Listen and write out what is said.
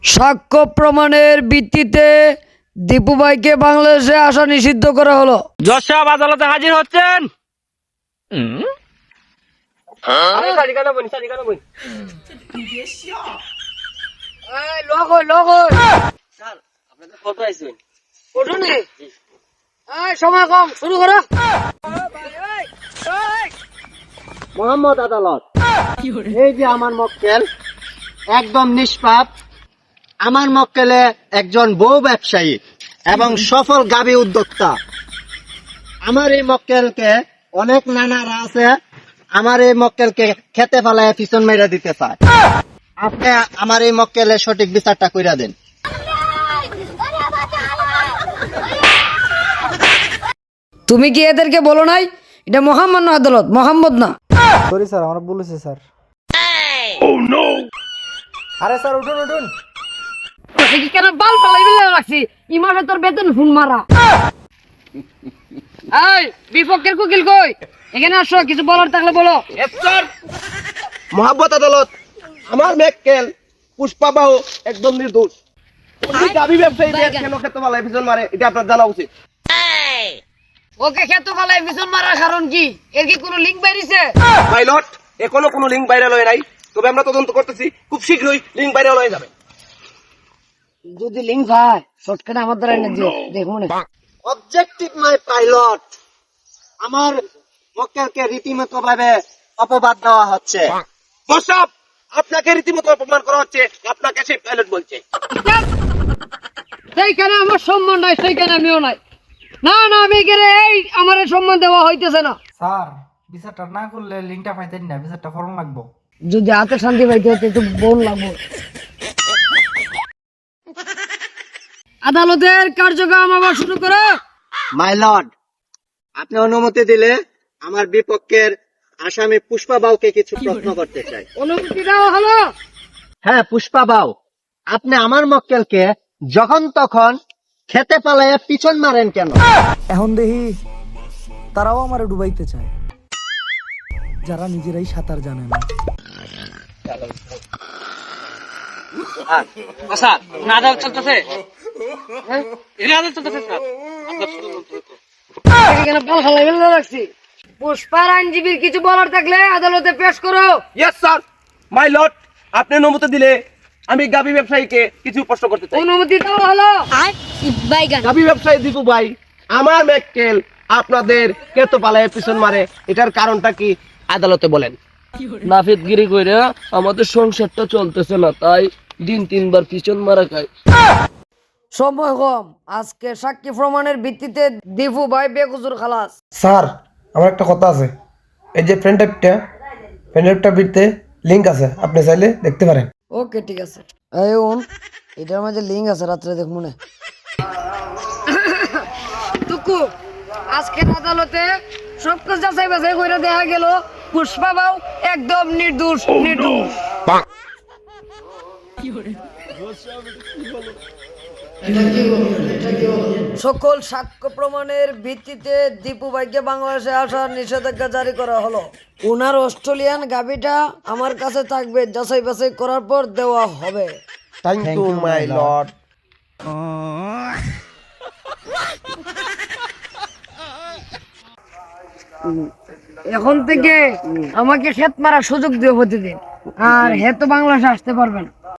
সাক্ষ্য প্রমাণের ভিত্তিতে দীপু ভাইকে বাংলাদেশে আসা নিষিদ্ধ করা হলো। জজ সাহেব আদালতে হাজির হচ্ছেন। সময় কম, শুরু করো। মোহাম্মদ আদালত, এই যে আমার মক্কেল একদম নিষ্পাপ। আমার মক্কেলে একজন বউ ব্যবসায়ী এবং সফল গাভী উদ্যোক্তা। আমার এই মক্কেলকে অনেক নানারা আছে, আমার এই মক্কেলকে খেতে ফেলায় পিছন মেরে দিতে চায়। আপনি আমার এই মক্কেলের সঠিক বিচারটা কইরা দেন। তুমি কি এদেরকে বলো নাই এটা মহামান্য আদালত, মোহাম্মদ না? সরি স্যার, আমার ভুল হয়েছে স্যার। আরে স্যার উঠুন উঠুন। কেন বাল পালাই রাখছি ইমামে তোর বেতন ফোন মারা। এই বিপক্ষের কুকিল কই? এখানে আসো, কিছু বলার থাকলে বলো। মোহাম্মদ আদালত, আমার মক্কেল পুষ্পা বাবু একদম নির্দোষ। উনি গাভী ব্যবসায়ীদের কেন খেতে ফেলায় পিছন মারে এটা আপনার জানা উচিত। ওকে খেত ফালাই পিছন মারার কারণ কি? এর কি কোনো লিঙ্ক বাইরেছে? পাইলট, এখনো কোনো লিঙ্ক ভাইরাল হয় নাই, তবে আমরা তদন্ত করতেছি, খুব শীঘ্রই লিঙ্ক ভাইরাল হয়ে যাবে। যদি লিঙ্ক ভাই শর্টকাটে আমার দ্বারা এনে দিও, দেখো না। অবজেক্টিভ মাই পাইলট, আমার মক্কেলকে রীতিমতো ভাবে অপবাদ দেওয়া হচ্ছে। বসাব, আপনাকে রীতিমতো অপমান করা হচ্ছে, আপনাকে সেই পাইলট বলছে। সেইখানে আমার সম্মান নাই, সেইখানে আমিও নাই। না না, আমি এখানে এই আমার সম্মান দেওয়া হইতেছে না। স্যার বিচারটা না করলে লিঙ্কটা পাইতেন না, বিচারটা ফরম লাগবো। যদি হাতে শান্তি পাইতে হতো একটু বোন লাগবো। আদালতের কার্যক্রম আবার শুরু করো। মাই লর্ড, আপনি অনুমতি দিলে আমার বিপক্ষের আসামি পুষ্পা বাউকে কিছু প্রশ্ন করতে চাই। অনুমতি দেওয়া হলো। হ্যাঁ পুষ্পা বাউ, আপনি আমার মক্কেলকে যখন তখন খেতে পালায় পিছন মারেন কেন? এখন দেখি তারাও আমার ডুবাইতে চায়, যারা নিজেরাই সাঁতার জানে না। স্যার আদালত চলতেছে। এখানে আদালত চলতেছে স্যার। এখানে পাল খালাই ফেলে রাখছি। পুষ্পার আইনজীবীর কিছু বলার থাকলে আদালতে পেশ করো। ইয়েস স্যার, মাই লর্ড, আপনি অনুমতি দিলে আমি গাভী ব্যবসায়ীকে কিছু প্রশ্ন করতে চাই। অনুমতি দেওয়া হলো। গাভী ব্যবসায়ী দীপু ভাই, আমার মক্কেল আপনাদের কেতো পালায় পিছন মারে, এটার কারণটা কি আদালতে বলেন। নাফিদগিরি কইরা আমাদের সংসারটা চলতেছে না, তাই দিন 3 বার পিছন মারা খাই। সময় কম, আজকে সাক্ষী প্রমাণের ভিত্তিতে দীপু ভাই বেকসুর খালাস। স্যার আমার একটা কথা আছে, এই যে ফ্রেন্ড ড্রাইভটা ভিড়তে লিঙ্ক আছে, আপনি চাইলে দেখতে পারেন। ওকে ঠিক আছে। এই ওন, এটার মধ্যে লিঙ্ক আছে, রাত্রে দেখ মনে। টুকু, আজকের আদালতে সবকিছু যাচাই বাছাই করে দেখা গেল পুষ্পা বাবু একদম নির্দোষ। সকল সাক্ষ্য প্রমাণের ভিত্তিতে দীপু ভাইকে বাংলাদেশে আসার নিষেধাজ্ঞা জারি করা হলো। ওনার অস্ট্রেলিয়ান গাভিটা আমার কাছে থাকবে, যাচাই বাছাই করার পর দেওয়া হবে। Thank you my lord. এখন থেকে আমাকে ক্ষেত মারার সুযোগ দিয়ে প্রতিদিন, আর হে তো বাংলাদেশে আসতে পারবেন।